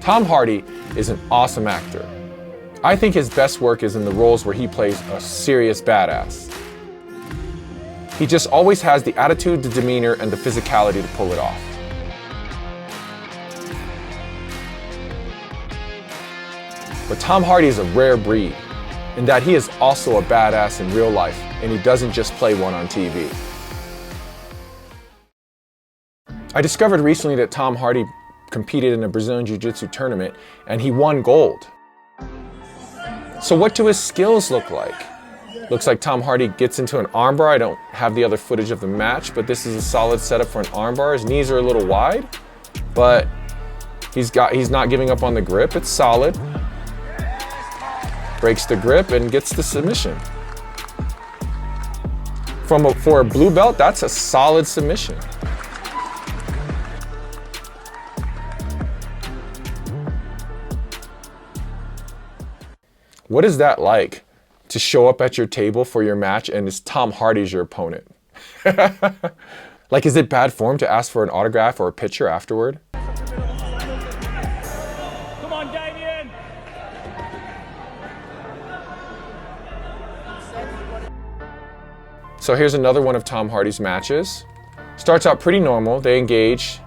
Tom Hardy is an awesome actor. I think his best work is in the roles where he plays a serious badass. He just always has the attitude, the demeanor, and the physicality to pull it off. But Tom Hardy is a rare breed in that he is also a badass in real life, and he doesn't just play one on TV. I discovered recently that Tom Hardy competed in a Brazilian Jiu Jitsu tournament and he won gold. So what do his skills look like? Looks like Tom Hardy gets into an armbar. I don't have the other footage of the match, but this is a solid setup for an armbar. His knees are a little wide, but he's not giving up on the grip. It's solid. Breaks the grip and gets the submission. For a blue belt, that's a solid submission. What is that like, to show up at your table for your match and it's Tom Hardy's your opponent? Like, is it bad form to ask for an autograph or a picture afterward? Come on, Damien! So here's another one of Tom Hardy's matches. Starts out pretty normal, they engage.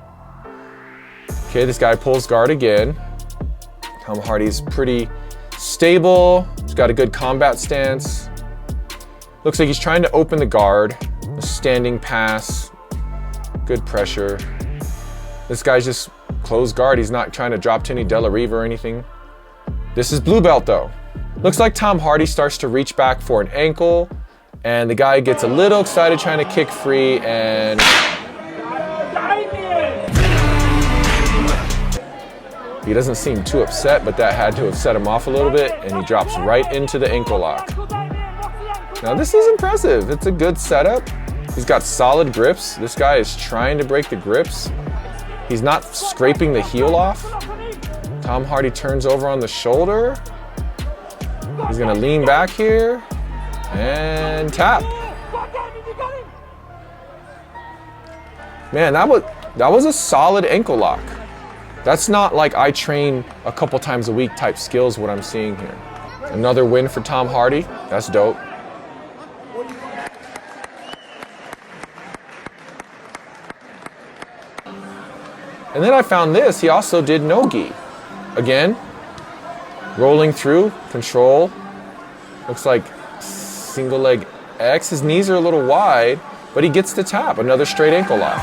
Okay, this guy pulls guard again. Tom Hardy's pretty stable, he's got a good combat stance. Looks like he's trying to open the guard. A standing pass, good pressure. This guy's just closed guard. He's not trying to drop to any De La Riva or anything. This is blue belt though. Looks like Tom Hardy starts to reach back for an ankle and the guy gets a little excited trying to kick free and he doesn't seem too upset, but that had to have set him off a little bit, and he drops right into the ankle lock. Now this is impressive. It's a good setup. He's got solid grips. This guy is trying to break the grips. He's not scraping the heel off. Tom Hardy turns over on the shoulder. He's gonna lean back here and tap. Man, that was a solid ankle lock. That's not like I train a couple times a week type skills, what I'm seeing here. Another win for Tom Hardy. That's dope. And then I found this. He also did no-gi. Again, rolling through, control. Looks like single leg X. His knees are a little wide, but he gets the tap. Another straight ankle lock.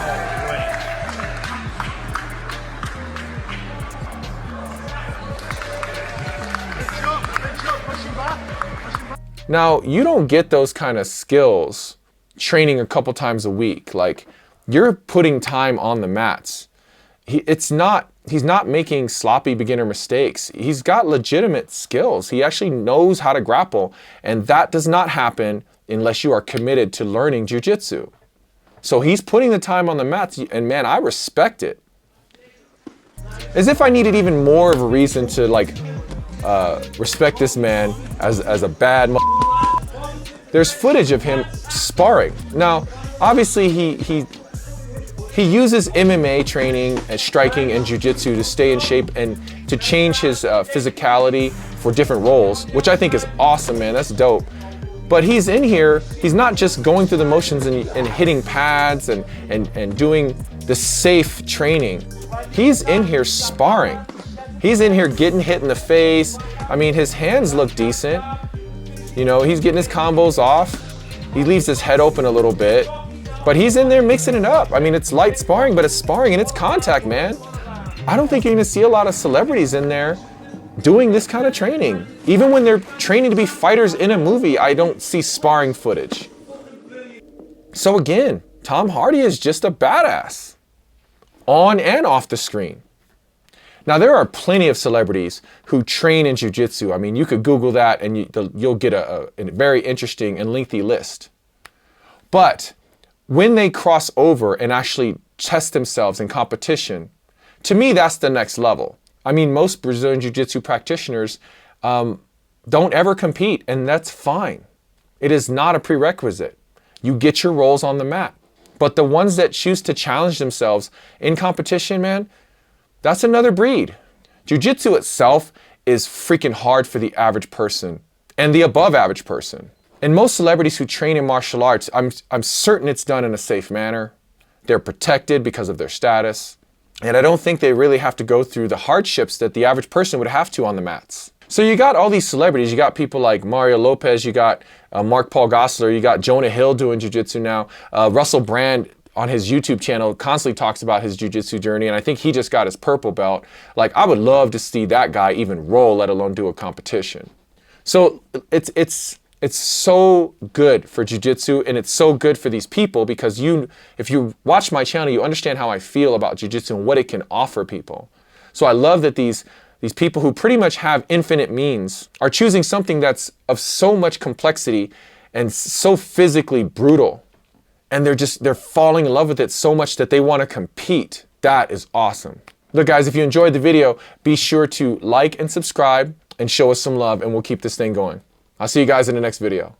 Now, you don't get those kind of skills training a couple times a week. Like, you're putting time on the mats. He's not making sloppy beginner mistakes. He's got legitimate skills. He actually knows how to grapple, and that does not happen unless you are committed to learning Jiu Jitsu. So he's putting the time on the mats, and man, I respect it. As if I needed even more of a reason to respect this man as a bad There's footage of him sparring. Now, obviously he uses MMA training and striking and jiu-jitsu to stay in shape and to change his physicality for different roles, which I think is awesome, man. That's dope. But he's in here, he's not just going through the motions and hitting pads and doing the safe training. He's in here sparring. He's in here getting hit in the face. I mean, his hands look decent. You know, he's getting his combos off. He leaves his head open a little bit, but he's in there mixing it up. I mean, it's light sparring, but it's sparring and it's contact, man. I don't think you're gonna see a lot of celebrities in there doing this kind of training. Even when they're training to be fighters in a movie, I don't see sparring footage. So again, Tom Hardy is just a badass, on and off the screen. Now, there are plenty of celebrities who train in Jiu Jitsu. I mean, you could Google that and you'll get a very interesting and lengthy list. But when they cross over and actually test themselves in competition, to me, that's the next level. I mean, most Brazilian Jiu Jitsu practitioners don't ever compete, and that's fine. It is not a prerequisite. You get your roles on the mat. But the ones that choose to challenge themselves in competition, man, that's another breed. Jiu-Jitsu itself is freaking hard for the average person and the above average person. And most celebrities who train in martial arts, I'm certain it's done in a safe manner. They're protected because of their status. And I don't think they really have to go through the hardships that the average person would have to on the mats. So you got all these celebrities. You got people like Mario Lopez, you got Mark Paul Gosselaar, you got Jonah Hill doing jiu-jitsu now. Russell Brand on his YouTube channel constantly talks about his jiu-jitsu journey, and I think he just got his purple belt. Like, I would love to see that guy even roll, let alone do a competition. So it's so good for jiu-jitsu, and it's so good for these people because if you watch my channel, you understand how I feel about jiu-jitsu and what it can offer people. So I love that these people who pretty much have infinite means are choosing something that's of so much complexity and so physically brutal. And they're falling in love with it so much that they want to compete. That is awesome. Look, guys, if you enjoyed the video, be sure to like and subscribe and show us some love, and we'll keep this thing going. I'll see you guys in the next video.